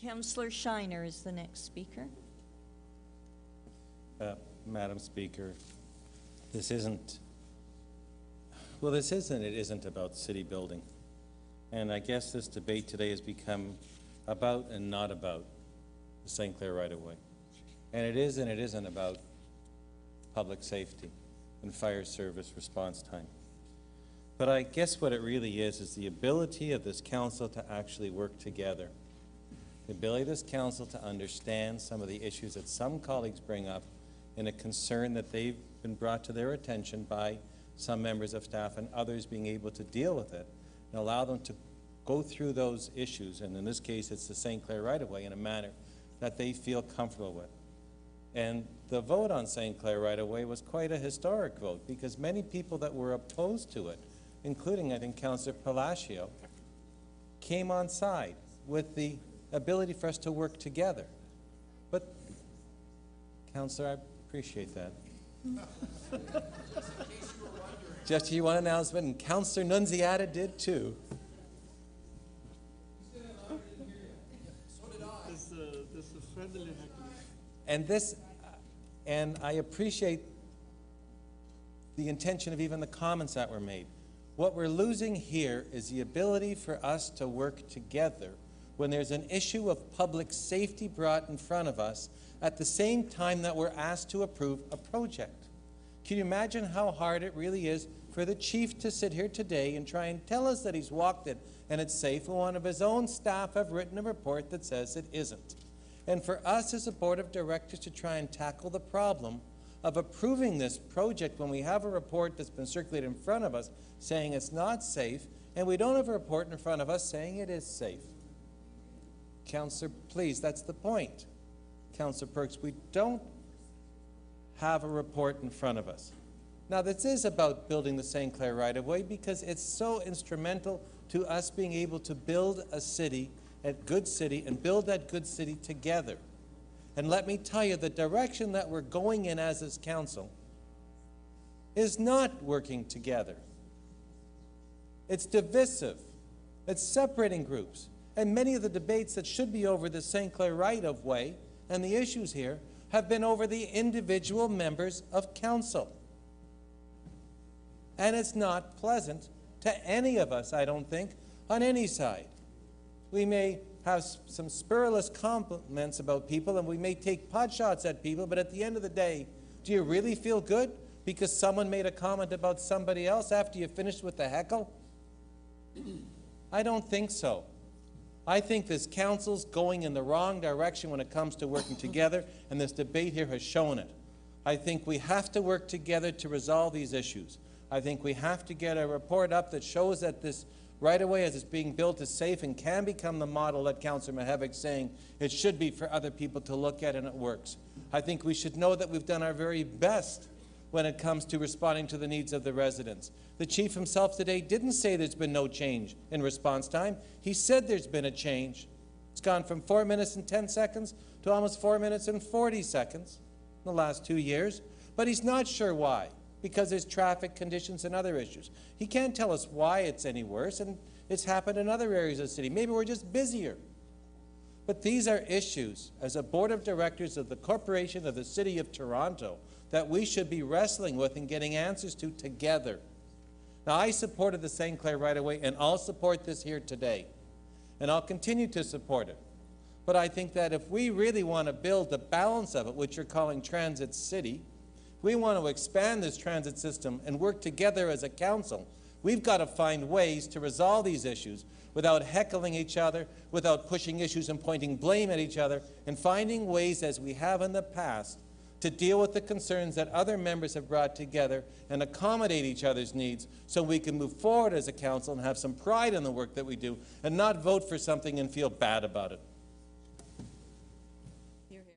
Councillor Shiner is the next speaker. Madam Speaker, this isn't, well, it isn't about city building. And I guess this debate today has become about and not about the St. Clair right-of-way. And it is and it isn't about public safety and fire service response time. But I guess what it really is the ability of this council to actually work together. The ability of this council to understand some of the issues that some colleagues bring up in a concern that they've been brought to their attention by some members of staff and others being able to deal with it and allow them to go through those issues, and in this case it's the St. Clair right-of-way, in a manner that they feel comfortable with. And the vote on St. Clair right-of-way was quite a historic vote because many people that were opposed to it, including I think Councillor Palacio, came on side with the ability for us to work together. But, Councillor, I appreciate that. Just you one announcement, and Councillor Nunziata did too. And I appreciate the intention of even the comments that were made. What we're losing here is the ability for us to work together when there's an issue of public safety brought in front of us at the same time that we're asked to approve a project. Can you imagine how hard it really is for the chief to sit here today and try and tell us that he's walked it and it's safe when one of his own staff have written a report that says it isn't? And for us as a board of directors to try and tackle the problem of approving this project when we have a report that's been circulated in front of us saying it's not safe, and we don't have a report in front of us saying it is safe. Councillor, please, that's the point. Councillor Perks, we don't have a report in front of us. Now, this is about building the St. Clair right-of-way because it's so instrumental to us being able to build a city, a good city, and build that good city together. And let me tell you, the direction that we're going in as this council is not working together. It's divisive. It's separating groups. And many of the debates that should be over the St. Clair right-of-way and the issues here have been over the individual members of council. And it's not pleasant to any of us, I don't think, on any side. We may have some scurrilous compliments about people and we may take pot shots at people, but at the end of the day, do you really feel good because someone made a comment about somebody else after you finished with the heckle? I don't think so. I think this council's going in the wrong direction when it comes to working together, and this debate here has shown it. I think we have to work together to resolve these issues. I think we have to get a report up that shows that this right-of-way as it's being built is safe and can become the model that Councillor Mihevic's saying it should be for other people to look at, and it works. I think we should know that we've done our very best when it comes to responding to the needs of the residents. The chief himself today didn't say there's been no change in response time. He said there's been a change. It's gone from 4 minutes and 10 seconds to almost 4 minutes and 40 seconds in the last 2 years. But he's not sure why, because there's traffic conditions and other issues. He can't tell us why it's any worse, and it's happened in other areas of the city. Maybe we're just busier. But these are issues, as a board of directors of the Corporation of the City of Toronto, that we should be wrestling with and getting answers to together. Now, I supported the St. Clair right-of-way, and I'll support this here today. And I'll continue to support it. But I think that if we really want to build the balance of it, which you're calling Transit City, if we want to expand this transit system and work together as a council, we've got to find ways to resolve these issues without heckling each other, without pushing issues and pointing blame at each other, and finding ways, as we have in the past, to deal with the concerns that other members have brought together and accommodate each other's needs so we can move forward as a council and have some pride in the work that we do and not vote for something and feel bad about it.